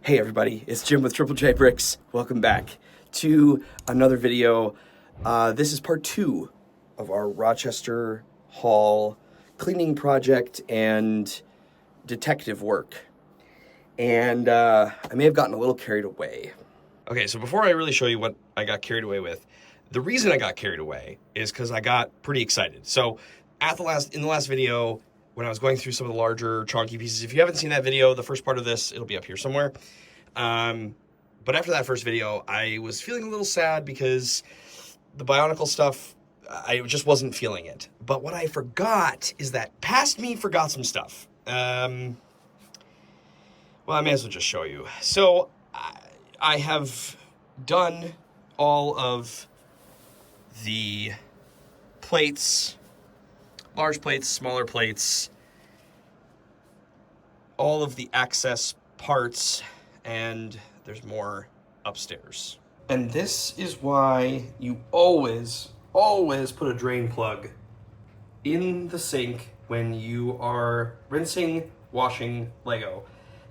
Hey everybody, it's Jim with Triple J Bricks. Welcome back to another video. This is part 2 of our Rochester Hall cleaning project and detective work. And I may have gotten a little carried away. Okay, so before I really show you what I got carried away with, the reason I got carried away is because I got pretty excited. So in the last video, when I was going through some of the larger chunky pieces, if you haven't seen that video, the first part of this, it'll be up here somewhere. But after that first video, I was feeling a little sad because the Bionicle stuff, I just wasn't feeling it. But what I forgot is that past me forgot some stuff. Well, I may as well just show you. So I have done all of the plates, large plates, smaller plates, all of the access parts, and there's more upstairs. And this is why you always put a drain plug in the sink when you are rinsing, washing Lego.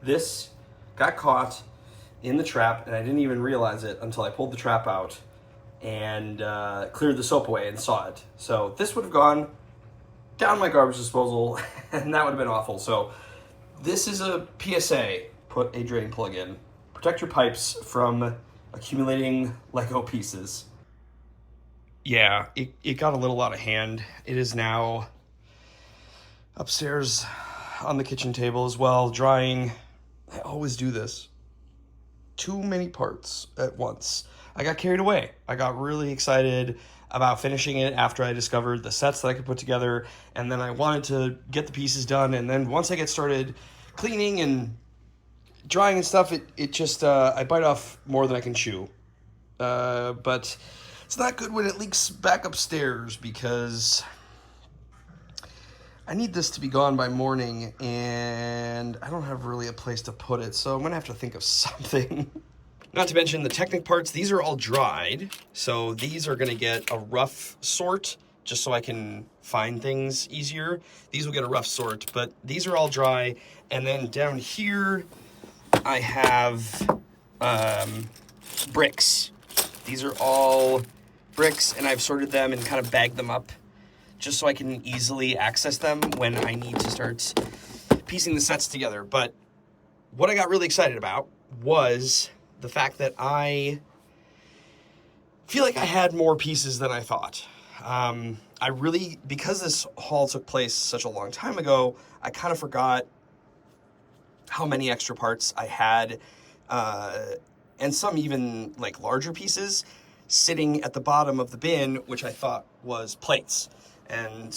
This got caught in the trap, and I didn't even realize it until I pulled the trap out and cleared the soap away and saw it. So this would have gone down my garbage disposal, and that would have been awful. So this is a PSA. Put a drain plug in. Protect your pipes from accumulating Lego pieces. Yeah, it got a little out of hand. It is now upstairs on the kitchen table as well, drying. I always do this. Too many parts at once. I got carried away. I got really excited about finishing it after I discovered the sets that I could put together, and then I wanted to get the pieces done, and then once I get started cleaning and drying and stuff, it just, I bite off more than I can chew. But it's not good when it leaks back upstairs because I need this to be gone by morning, and I don't have really a place to put it, so I'm gonna have to think of something. Not to mention the Technic parts, these are all dried, so these are gonna get a rough sort, just so I can find things easier. These will get a rough sort, but these are all dry. And then down here, I have bricks. These are all bricks, and I've sorted them and kind of bagged them up just so I can easily access them when I need to start piecing the sets together. But what I got really excited about was the fact that I feel like I had more pieces than I thought. Because this haul took place such a long time ago, I kind of forgot how many extra parts I had, and some even like larger pieces sitting at the bottom of the bin, which I thought was plates. And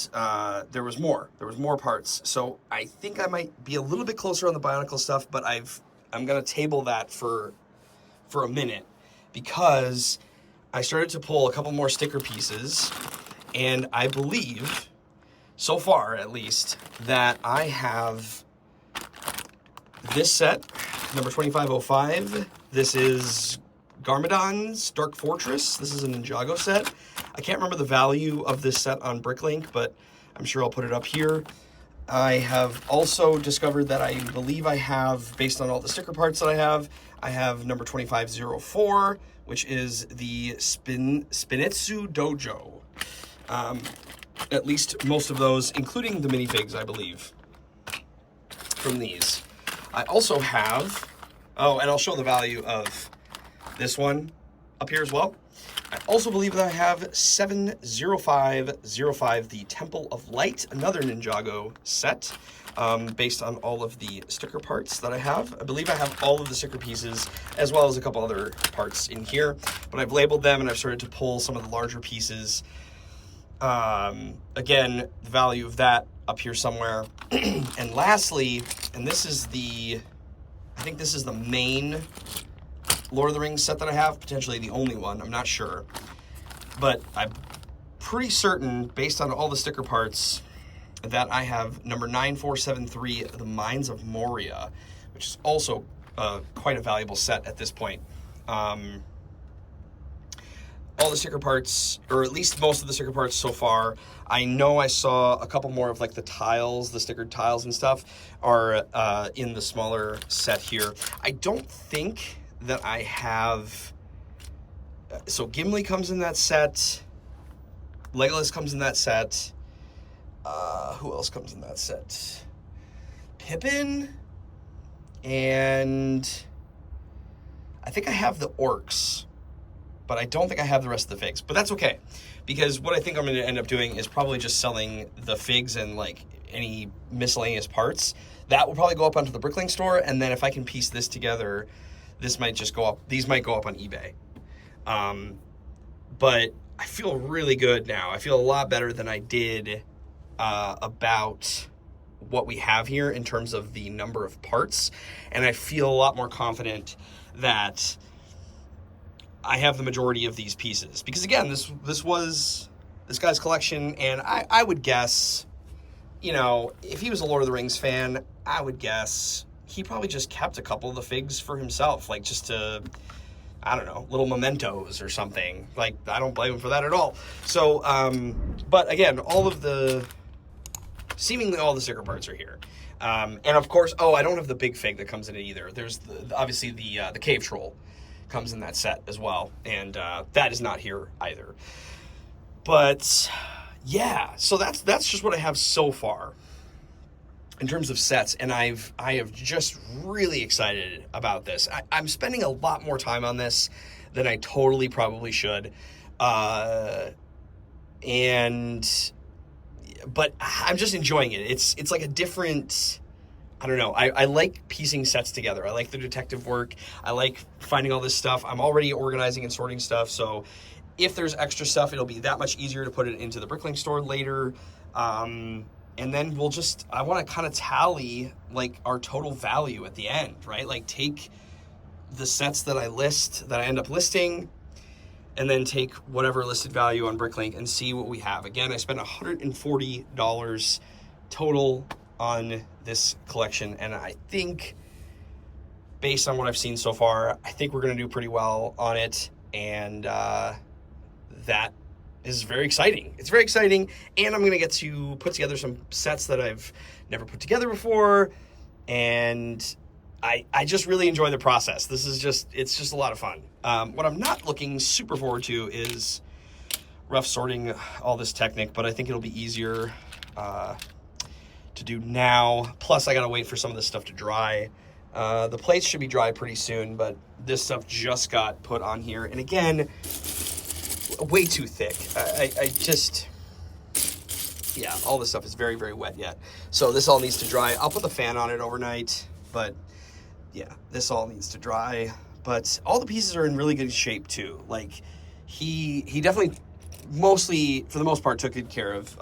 there was more parts. So I think I might be a little bit closer on the Bionicle stuff, but I'm gonna table that for a minute because I started to pull a couple more sticker pieces, and I believe, so far at least, that I have this set, number 2505. This is Garmadon's Dark Fortress. This is a Ninjago set. I can't remember the value of this set on Bricklink, but I'm sure I'll put it up here. I have also discovered that I believe I have, based on all the sticker parts that I have number 2504, which is the Spinetsu Dojo. At least most of those, including the minifigs, I believe, from these. I also have, oh, and I'll show the value of this one up here as well. I also believe that I have 70505, the Temple of Light, another Ninjago set, based on all of the sticker parts that I have. I believe I have all of the sticker pieces, as well as a couple other parts in here, but I've labeled them and I've started to pull some of the larger pieces. Again, the value of that up here somewhere. And lastly, and this is I think this is the main Lord of the Rings set that I have, potentially the only one, I'm not sure. But I'm pretty certain, based on all the sticker parts, that I have number 9473, the Mines of Moria, which is also quite a valuable set at this point. all the sticker parts, or at least most of the sticker parts so far. I know I saw a couple more of like the tiles, the stickered tiles and stuff are in the smaller set here. I don't think that I have, so Gimli comes in that set, Legolas comes in that set, who else comes in that set? Pippin, and I think I have the orcs, but I don't think I have the rest of the figs. But that's okay, because what I think I'm going to end up doing is probably just selling the figs and like any miscellaneous parts. That will probably go up onto the bricklink store, and then if I can piece this together, this might just go up. These might go up on eBay. But I feel really good now. I feel a lot better than I did about what we have here in terms of the number of parts, and I feel a lot more confident that I have the majority of these pieces, because again, this was this guy's collection, and I would guess, you know, if he was a Lord of the Rings fan, I would guess he probably just kept a couple of the figs for himself, like just to, I don't know, little mementos or something. Like, I don't blame him for that at all. So, but again, seemingly all the sticker parts are here. And of course, I don't have the big fig that comes in it either. There's obviously the cave troll comes in that set as well, and that is not here either. But yeah, so that's just what I have so far in terms of sets, and I have just really excited about this. I'm spending a lot more time on this than I totally probably should, but I'm just enjoying it. It's like a different, I don't know. I like piecing sets together. I like the detective work. I like finding all this stuff. I'm already organizing and sorting stuff, so if there's extra stuff, it'll be that much easier to put it into the bricklink store later. And then I want to kind of tally like our total value at the end, right? Like take the sets that I end up listing, and then take whatever listed value on Bricklink and see what we have. Again, I spent $140 total on this collection, and I think, based on what I've seen so far, I think we're going to do pretty well on it, and that is very exciting. It's very exciting, and I'm going to get to put together some sets that I've never put together before, and I just really enjoy the process. It's just a lot of fun. What I'm not looking super forward to is rough sorting all this Technic, but I think it'll be easier to do now. Plus, I got to wait for some of this stuff to dry. The plates should be dry pretty soon, but this stuff just got put on here. And again, way too thick. Yeah, all this stuff is very, very wet yet. So this all needs to dry. I'll put the fan on it overnight, but yeah, this all needs to dry. But all the pieces are in really good shape too. Like, he definitely, mostly, for the most part, took good care of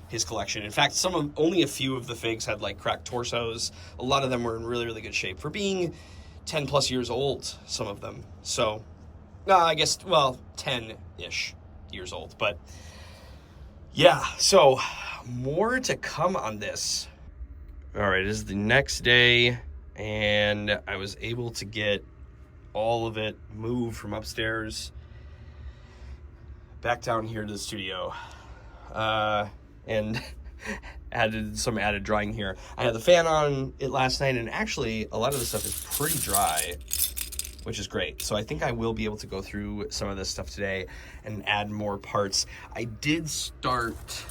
his collection. In fact, only a few of the figs had like cracked torsos. A lot of them were in really, really good shape for being 10 plus years old, some of them. So, I guess, 10-ish years old. But yeah, so more to come on this. All right, it is the next day, and I was able to get all of it moved from upstairs back down here to the studio, and added some added drying here. I had the fan on it last night, and actually a lot of the stuff is pretty dry, which is great. So I think I will be able to go through some of this stuff today and add more parts. I did start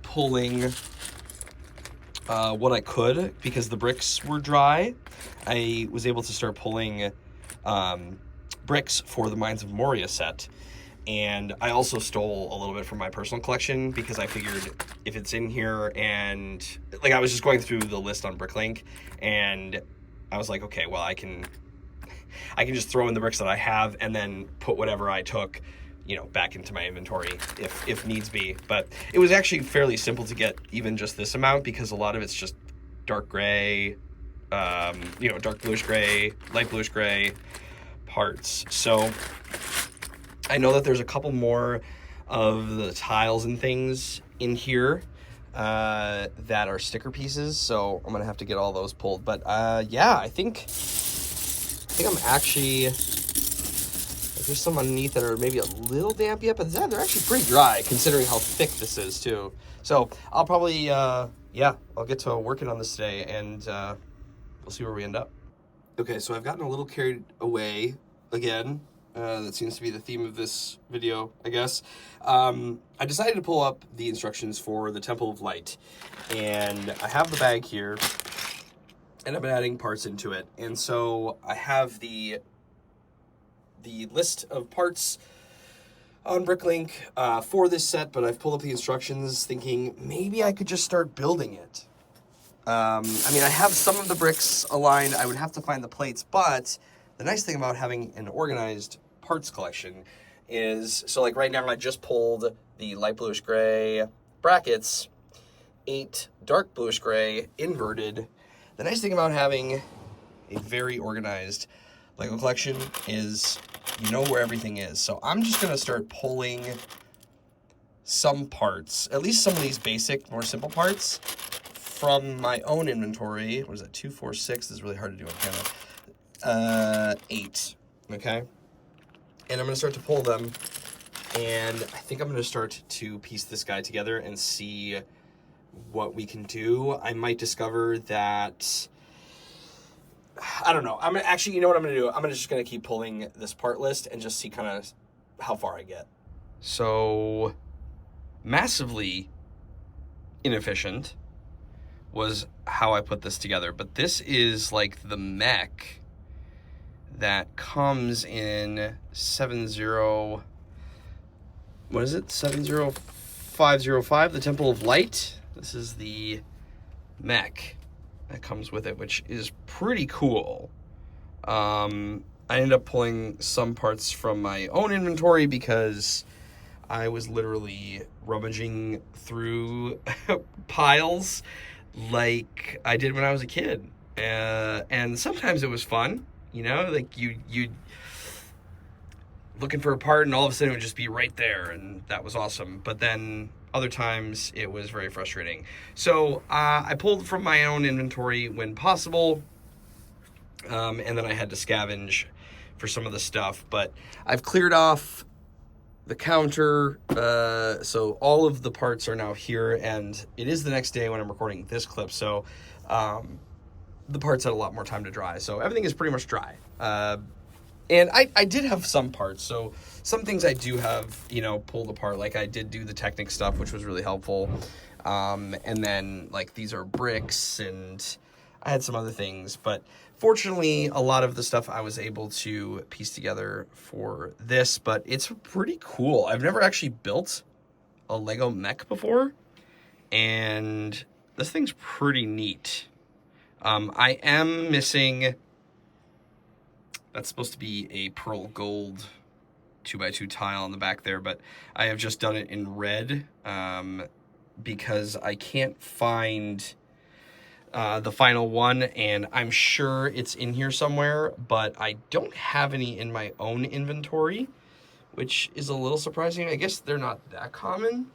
pulling what I could, because the bricks were dry. I was able to start pulling bricks for the Mines of Moria set, and I also stole a little bit from my personal collection, because I figured if it's in here, and like I was just going through the list on Bricklink, and I was like, okay, well, I can just throw in the bricks that I have and then put whatever I took, back into my inventory if needs be. But it was actually fairly simple to get even just this amount, because a lot of it's just dark gray, dark bluish gray, light bluish gray parts. So I know that there's a couple more of the tiles and things in here that are sticker pieces, so I'm gonna have to get all those pulled. But yeah, I think I'm actually, There's some underneath that are maybe a little damp yet, but they're actually pretty dry considering how thick this is too. So I'll probably, I'll get to working on this today, and we'll see where we end up. Okay, so I've gotten a little carried away again. That seems to be the theme of this video, I guess. I decided to pull up the instructions for the Temple of Light, and I have the bag here, and I've been adding parts into it. And so I have the list of parts on bricklink for this set, but I've pulled up the instructions thinking maybe I could just start building it. I mean, I have some of the bricks aligned. I would have to find the plates, but the nice thing about having an organized parts collection is, so like right now I just pulled the light bluish gray brackets, 8 dark bluish gray inverted. The nice thing about having a very organized Lego collection is you know where everything is. So I'm just going to start pulling some parts, at least some of these basic, more simple parts, from my own inventory. What is that, 2, 4, 6? This is really hard to do on camera. 8, okay? And I'm going to start to pull them, and I think I'm going to start to piece this guy together and see what we can do. I might discover that, I don't know. I'm gonna, actually, you know what I'm going to do? I'm just going to keep pulling this part list and just see kind of how far I get. So, massively inefficient was how I put this together. But this is like the mech that comes in 70, what is it? 70505, the Temple of Light. This is the mech that comes with it, which is pretty cool. I ended up pulling some parts from my own inventory because I was literally rummaging through piles like I did when I was a kid. And sometimes it was fun, you know, like you looking for a part and all of a sudden it would just be right there, and that was awesome. But then other times it was very frustrating. So I pulled from my own inventory when possible, and then I had to scavenge for some of the stuff. But I've cleared off the counter, so all of the parts are now here, and it is the next day when I'm recording this clip, so the parts had a lot more time to dry, so everything is pretty much dry. And I did have some parts, so some things I do have, you know, pulled apart. Like I did do the Technic stuff, which was really helpful. And then like these are bricks, and I had some other things. But fortunately, a lot of the stuff I was able to piece together for this, but it's pretty cool. I've never actually built a Lego mech before, and this thing's pretty neat. I am missing, that's supposed to be a pearl gold 2x2 tile on the back there, but I have just done it in red because I can't find the final one, and I'm sure it's in here somewhere, but I don't have any in my own inventory, which is a little surprising. I guess they're not that common,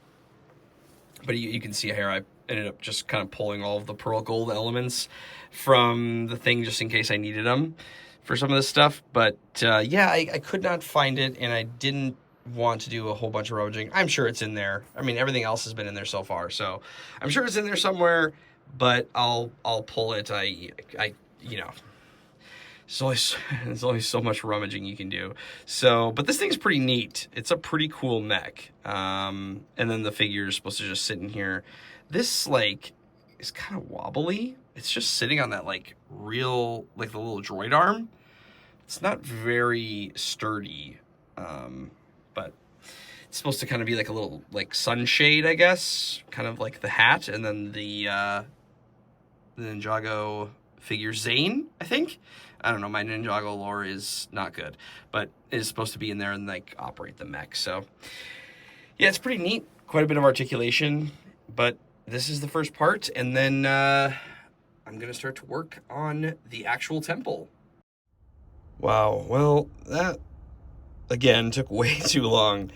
but you can see here I ended up just kind of pulling all of the pearl gold elements from the thing just in case I needed them for some of this stuff. But yeah, I could not find it, and I didn't want to do a whole bunch of rummaging. I'm sure it's in there. I mean, everything else has been in there so far, so I'm sure it's in there somewhere, but I'll pull it. I you know, there's only so much rummaging you can do. So, but this thing's pretty neat. It's a pretty cool mech. And then the figure is supposed to just sit in here. This like is kind of wobbly. It's just sitting on that like real, like the little droid arm. It's not very sturdy, but it's supposed to kind of be like a little like sunshade, I guess, kind of like the hat, and then the Ninjago figure Zane, I think. I don't know, my Ninjago lore is not good, but it is supposed to be in there and like operate the mech. So yeah, it's pretty neat. Quite a bit of articulation, but this is the first part, and then I'm gonna start to work on the actual temple. Wow, well, that again took way too long.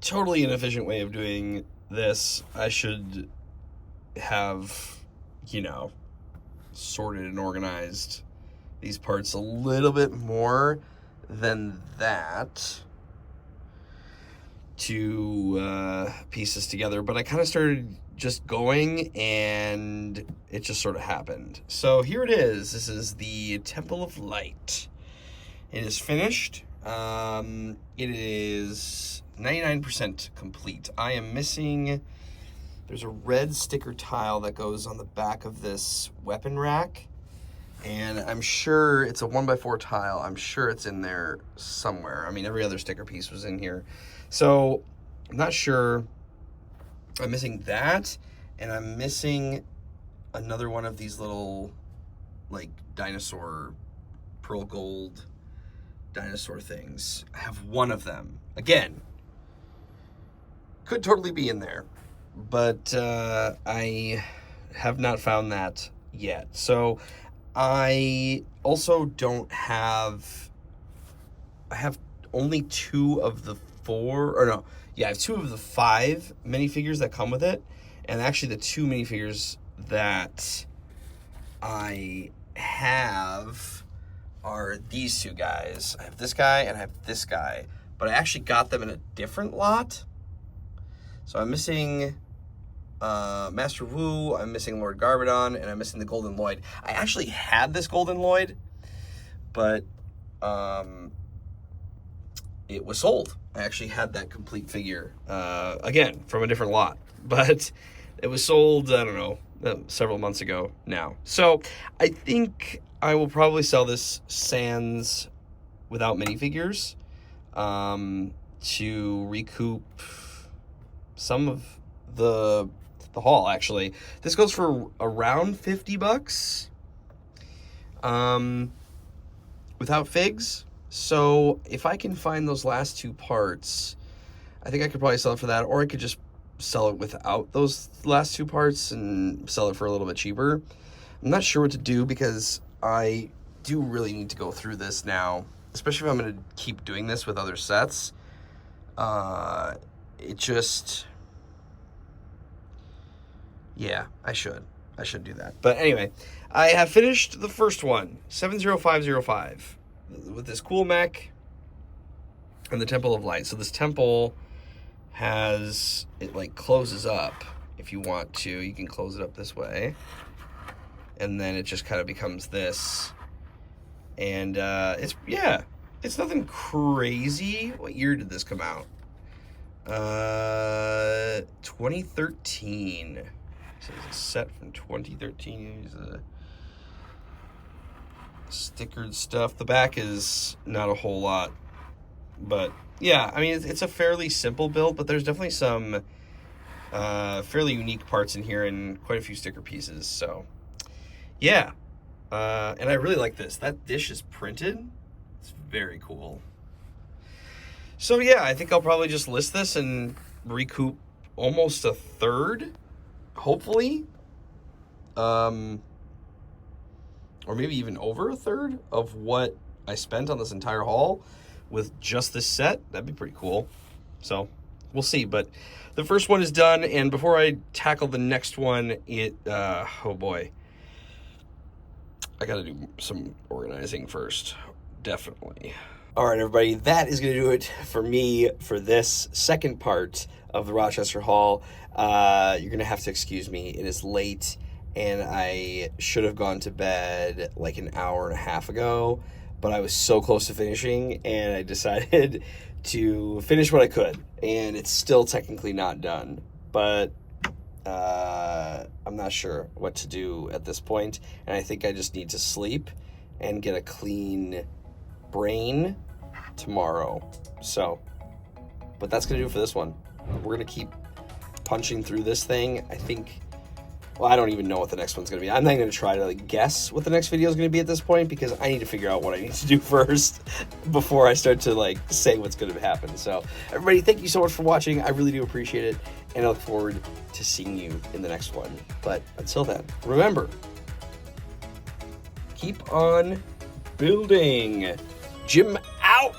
Totally inefficient way of doing this. I should have, you know, sorted and organized these parts a little bit more than that to piece this together, but I kind of started just going, and it just sort of happened. So here it is. This is the Temple of Light. It is finished. It is 99% complete. I am missing... There's a red sticker tile that goes on the back of this weapon rack, and I'm sure it's a 1x4 tile. I'm sure it's in there somewhere. I mean, every other sticker piece was in here. So I'm not sure. I'm missing that, and I'm missing another one of these little, like, dinosaur, pearl gold dinosaur things. I have one of them. Again, could totally be in there, but I have not found that yet. So I also don't have... I have only 2 of the 4, or no, yeah, I have 2 of the 5 minifigures that come with it, and actually the 2 minifigures that I have are these 2 guys. I have this guy and I have this guy, but I actually got them in a different lot. So I'm missing Master Wu, I'm missing Lord Garbodon, and I'm missing the Golden Lloyd. I actually had this Golden Lloyd, but it was sold. I actually had that complete figure, again, from a different lot, but it was sold, I don't know, several months ago now. So I think I will probably sell this sans without minifigures to recoup some of the haul, actually. This goes for around $50 without figs. So if I can find those last 2 parts, I think I could probably sell it for that, or I could just sell it without those last 2 parts and sell it for a little bit cheaper. I'm not sure what to do because I do really need to go through this now, especially if I'm going to keep doing this with other sets. It just... Yeah, I should do that. But anyway, I have finished the first one, 70505. With this cool mech and the Temple of Light. So this temple has, it like closes up. If you want to, you can close it up this way, and then it just kind of becomes this. And it's nothing crazy. What year did this come out? 2013. So it's a set from 2013. Here's a stickered stuff. The back is not a whole lot, but yeah, I mean, it's a fairly simple build, but there's definitely some fairly unique parts in here and quite a few sticker pieces. So yeah, and I really like this. That dish is printed. It's very cool. So yeah, I think I'll probably just list this and recoup almost a third, hopefully. Or maybe even over a third of what I spent on this entire haul with just this set. That'd be pretty cool. So we'll see. But the first one is done, and before I tackle the next one, oh boy, I gotta do some organizing first. Definitely. All right, everybody, that is gonna do it for me for this second part of the Rochester haul. You're gonna have to excuse me. It is late, and I should have gone to bed like an hour and a half ago, but I was so close to finishing, and I decided to finish what I could, and it's still technically not done, but I'm not sure what to do at this point, and I think I just need to sleep and get a clean brain tomorrow. So, but that's gonna do it for this one. We're gonna keep punching through this thing. I think, well, I don't even know what the next one's gonna be. I'm not gonna try to like guess what the next video is gonna be at this point, because I need to figure out what I need to do first before I start to like say what's gonna happen. So everybody, thank you so much for watching. I really do appreciate it, and I look forward to seeing you in the next one. But until then, remember, keep on building. Jim out.